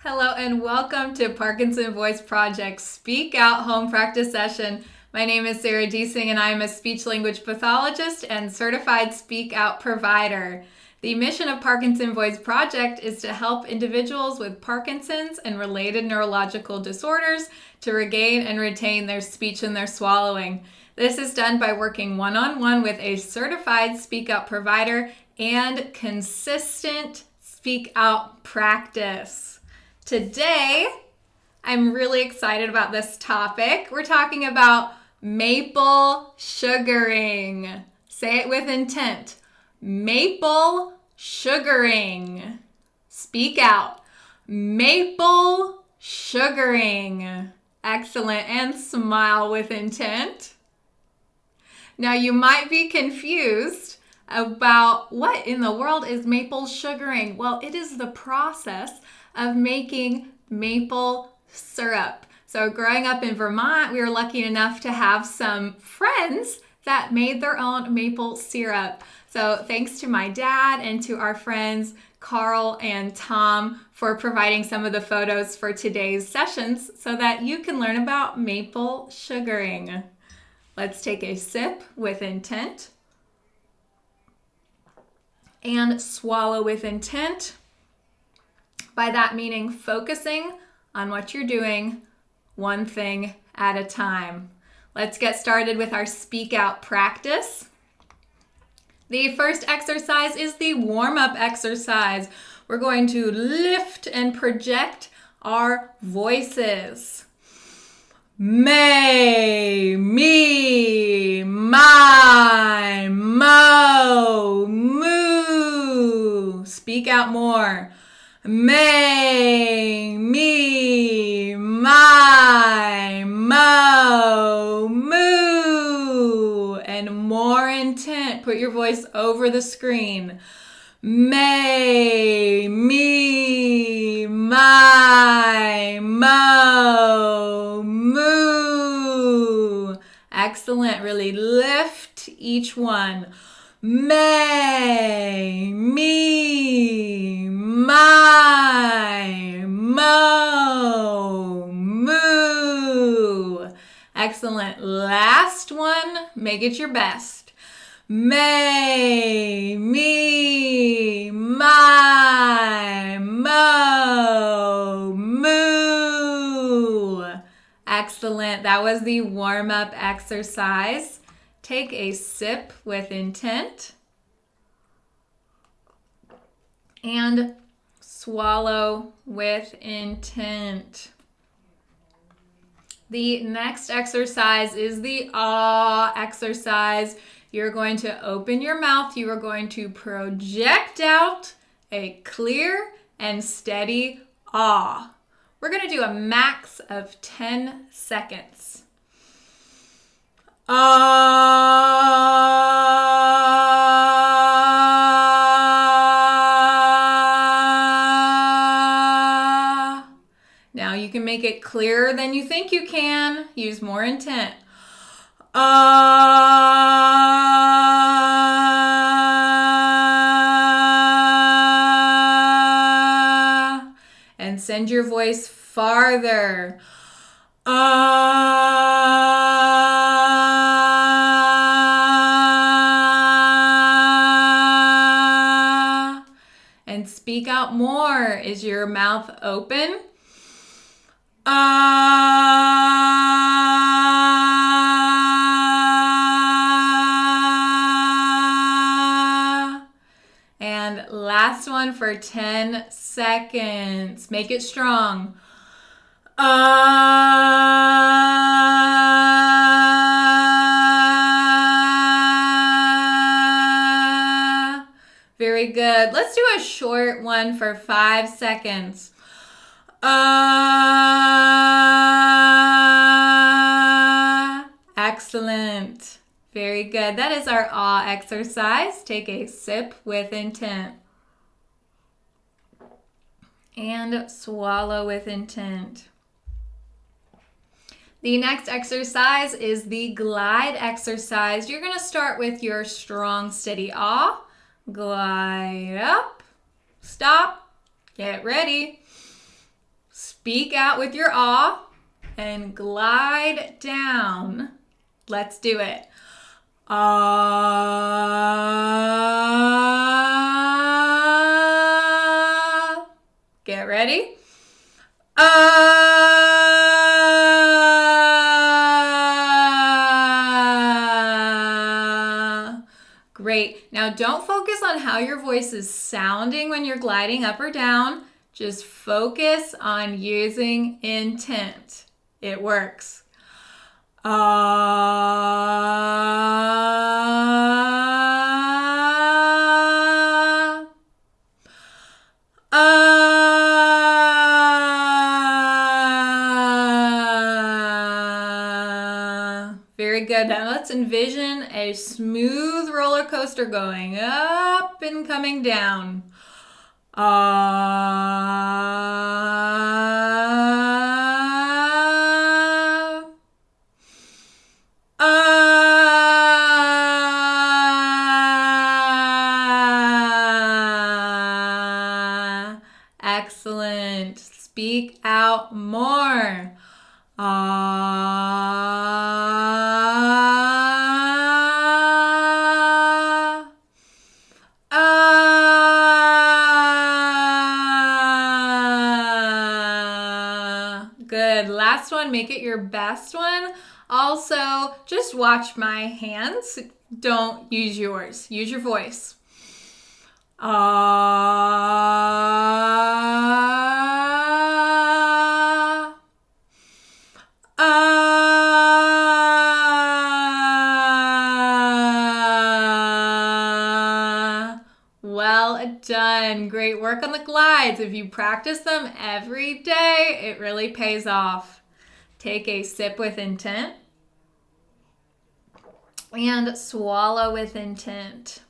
Hello and welcome to Parkinson Voice Project Speak Out Home Practice Session. My name is Sarah Deasing and I am a speech language pathologist and certified Speak Out provider. The mission of Parkinson Voice Project is to help individuals with Parkinson's and related neurological disorders to regain and retain their speech and their swallowing. This is done by working one-on-one with a certified Speak Out provider and consistent Speak Out practice. Today, I'm really excited about this topic. We're talking about maple sugaring. Say it with intent. Maple sugaring. Speak out. Maple sugaring. Excellent. And smile with intent. Now, you might be confused about what in the world is maple sugaring. Well, it is the process of making maple syrup. So growing up in Vermont, we were lucky enough to have some friends that made their own maple syrup. So thanks to my dad and to our friends Carl and Tom for providing some of the photos for today's sessions so that you can learn about maple sugaring. Let's take a sip with intent and swallow with intent. By that meaning focusing on what you're doing, one thing at a time. Let's get started with our speak out practice. The first exercise is the warm-up exercise. We're going to lift and project our voices. May, me, my, mo, moo. Speak out more. May, me, my, mo, moo. And more intent. Put your voice over the screen. May, me, my, mo, moo. Excellent. Really lift each one. May, me, my, mo, moo. Excellent. Last one. Make it your best. May, me, my, mo, moo. Excellent. That was the warm-up exercise. Take a sip with intent and swallow with intent. The next exercise is the ah exercise. You're going to open your mouth. You are going to project out a clear and steady ah. We're going to do a max of 10 seconds. Now you can make it clearer than you think you can. Use more intent. And send your voice farther. And speak out more. Is your mouth open? And last one for 10 seconds. Make it strong. Very good. Let's do a short one for 5 seconds. Excellent. Very good. That is our ah exercise. Take a sip with intent. And swallow with intent. The next exercise is the glide exercise. You're going to start with your strong, steady ah. Glide up, stop, get ready. Speak out with your ah and glide down. Let's do it. Ah. Get ready. Ah. Great. Now don't focus on how your voice is sounding when you're gliding up or down. Just focus on using intent. It works. Ah. Ah. Very good. Now let's envision a smooth roller coaster going up and coming down. Ah. Ah. Excellent. Speak out more. Ah. Ah. Good. Last one, make it your best one. Also, just watch my hands. Don't use yours. Use your voice. Ah. Ah. Well done. Great work on the glides. If you practice them every day, it really pays off. Take a sip with intent and swallow with intent.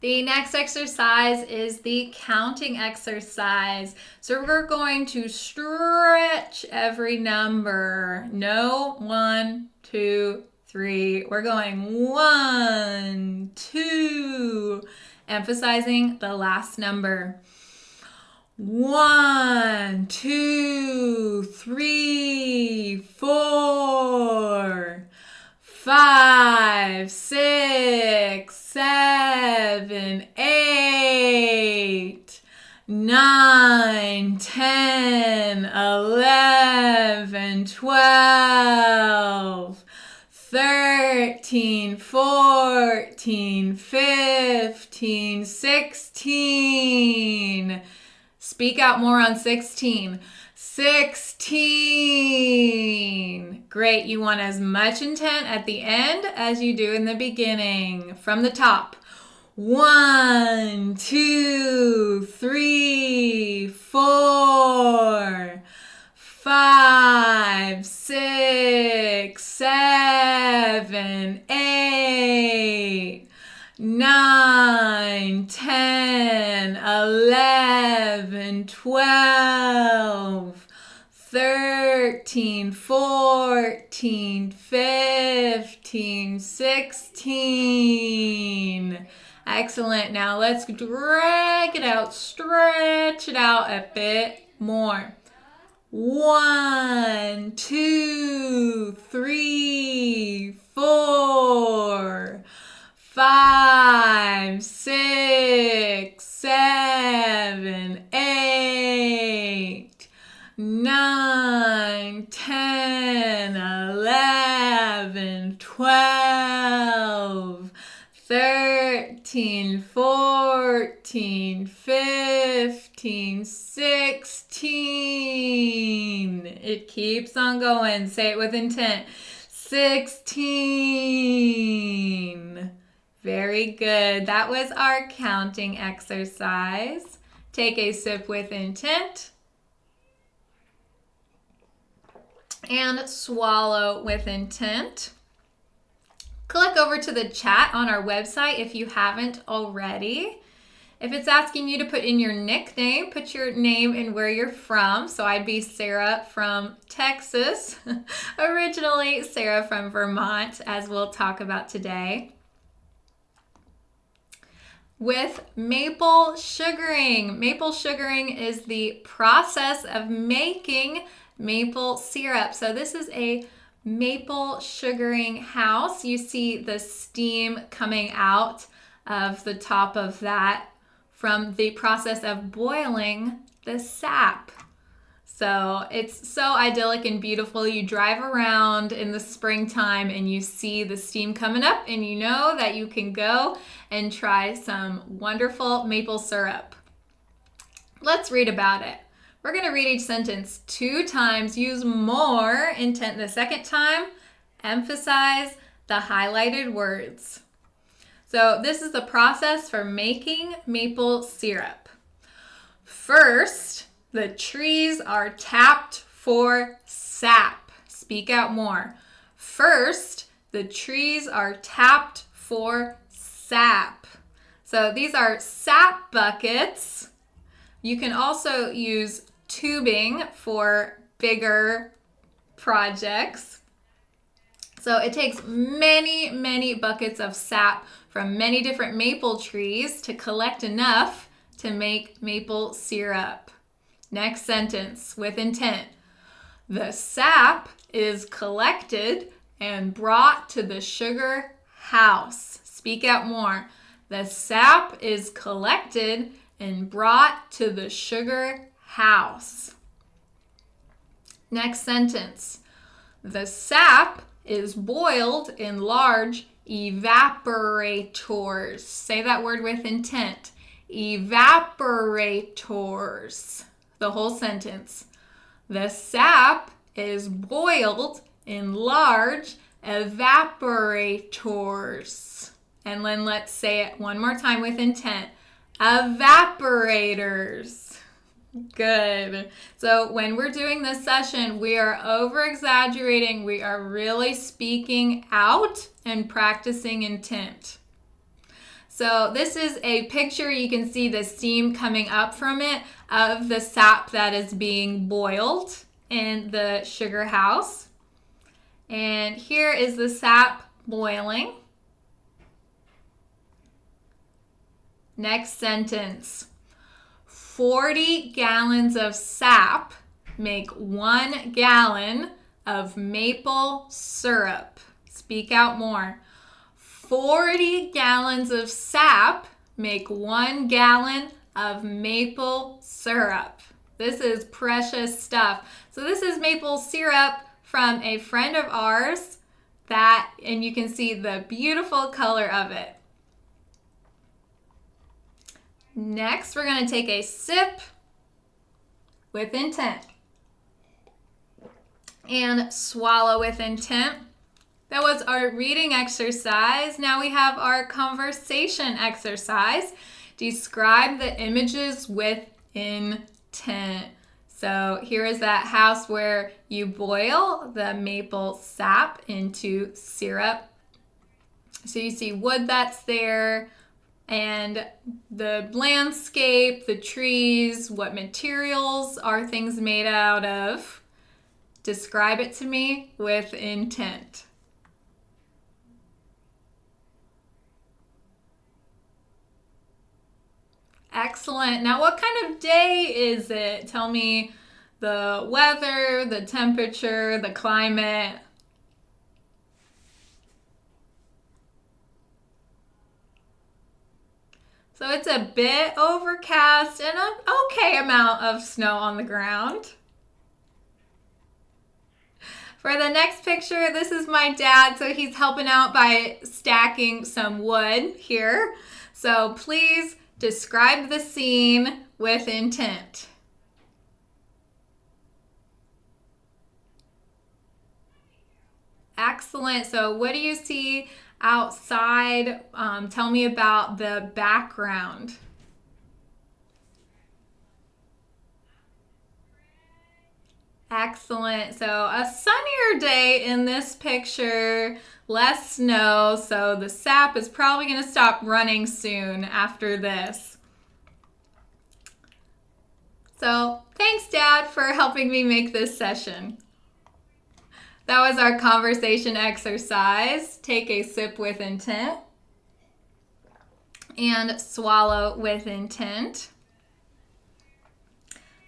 The next exercise is the counting exercise. So we're going to stretch every number. No 1, 2, 3. We're going 1, 2, emphasizing the last number. 1, 2, 3, 4, 5, 6, 7, 8, 9, 10, 11, 12, 13, 14, 15, 16. Speak out more on 16. 16. Great. You want as much intent at the end as you do in the beginning. From the top. 1, 2, 3, 4, 5, 6, 7, 8, 9, 10, 11, 12, 13, 14, 15, 16. Excellent. Now let's drag it out, stretch it out a bit more. 1, 2, 3, 4, 5, 6, 7, 8, 9, 10, 11, 12, 13, 14, 15, 16. It keeps on going. Say it with intent. 16. Very good. That was our counting exercise. Take a sip with intent. And swallow with intent. Click over to the chat on our website if you haven't already. If it's asking you to put in your nickname, put your name and where you're from. So I'd be Sarah from Texas. Originally, Sarah from Vermont, as we'll talk about today. with maple sugaring. Maple sugaring is the process of making maple syrup. So this is a maple sugaring house. You see the steam coming out of the top of that from the process of boiling the sap. So it's so idyllic and beautiful. You drive around in the springtime and you see the steam coming up and you know that you can go and try some wonderful maple syrup. Let's read about it. We're going to read each sentence 2 times. Use more intent the second time. Emphasize the highlighted words. So this is the process for making maple syrup. First, the trees are tapped for sap. Speak out more. First, the trees are tapped for sap. So these are sap buckets. You can also use tubing for bigger projects. So it takes many, many buckets of sap from many different maple trees to collect enough to make maple syrup. Next sentence with intent. The sap is collected and brought to the sugar house. Speak out more. The sap is collected and brought to the sugar house. Next sentence. The sap is boiled in large evaporators. Say that word with intent. Evaporators. The whole sentence. The sap is boiled in large evaporators. And then let's say it one more time with intent. Evaporators. Good. So when we're doing this session, we are over-exaggerating. We are really speaking out and practicing intent. So this is a picture. You can see the steam coming up from it of the sap that is being boiled in the sugar house. And here is the sap boiling. Next sentence. 40 gallons of sap make 1 gallon of maple syrup. Speak out more. 40 gallons of sap make 1 gallon of maple syrup. This is precious stuff. So this is maple syrup from a friend of ours and you can see the beautiful color of it. Next, we're going to take a sip with intent and swallow with intent. That was our reading exercise. Now we have our conversation exercise. Describe the images with intent. So here is that house where you boil the maple sap into syrup. So you see wood that's there, and the landscape, the trees, what materials are things made out of. Describe it to me with intent. Excellent. Now, what kind of day is it? Tell me the weather, the temperature, the climate. So it's a bit overcast and an okay amount of snow on the ground. For the next picture, this is my dad. So he's helping out by stacking some wood here. So please describe the scene with intent. Excellent. So what do you see outside? Tell me about the background. Excellent. So a sunnier day in this picture, less snow, so the sap is probably going to stop running soon after this. So thanks, Dad, for helping me make this session. That was our conversation exercise. Take a sip with intent and swallow with intent.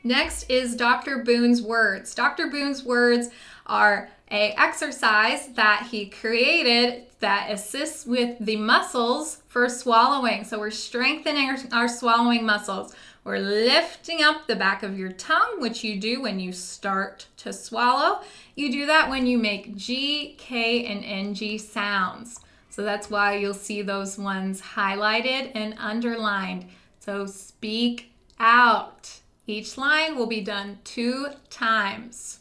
Next is Dr. Boone's words. Dr. Boone's words are an exercise that he created that assists with the muscles for swallowing. So we're strengthening our swallowing muscles. We're lifting up the back of your tongue, which you do when you start to swallow. You do that when you make G, K, and NG sounds. So that's why you'll see those ones highlighted and underlined. So speak out. Each line will be done 2 times.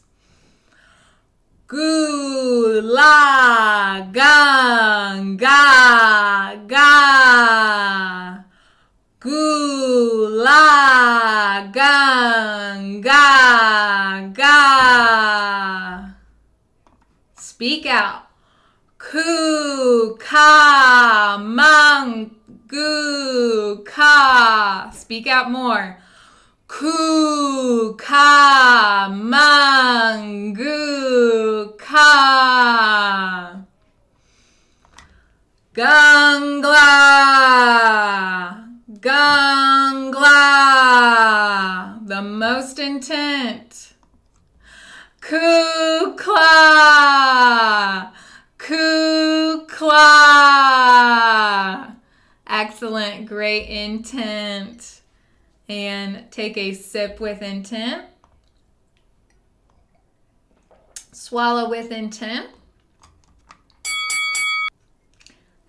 Gu, la, gang, ga, ga. Gu, la, gang, ga, ga. Speak out. Ku, ka, mang, gu, ka. Speak out more. Ku, ka, mang, gu, ka. Gangla, gangla. The most intent. Kukla, kukla. Excellent, great intent. And take a sip with intent. Swallow with intent.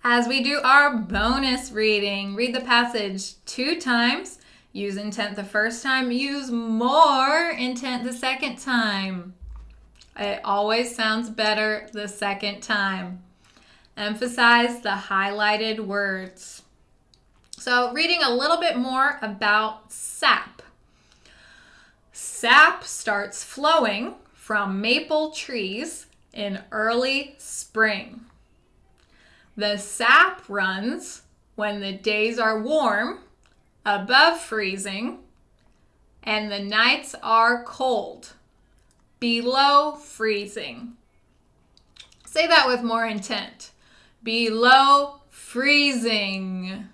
As we do our bonus reading, read the passage 2 times. Use intent the first time. Use more intent the second time. It always sounds better the second time. Emphasize the highlighted words. So, reading a little bit more about sap. Sap starts flowing from maple trees in early spring. The sap runs when the days are warm, above freezing, and the nights are cold, below freezing. Say that with more intent. Below freezing.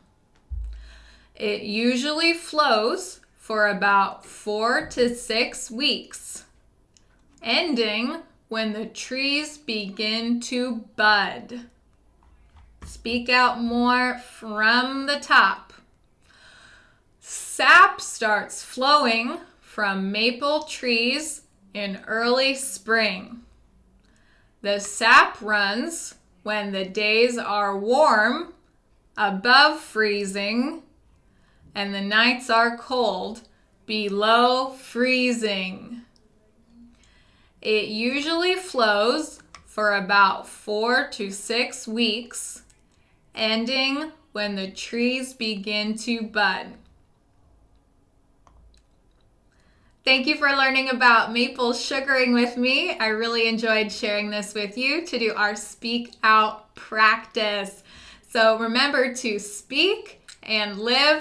It usually flows for about 4 to 6 weeks, ending when the trees begin to bud. Speak out more from the top. Sap starts flowing from maple trees in early spring. The sap runs when the days are warm, above freezing, and the nights are cold, below freezing. It usually flows for about 4 to 6 weeks, ending when the trees begin to bud. Thank you for learning about maple sugaring with me. I really enjoyed sharing this with you to do our speak out practice. So remember to speak and live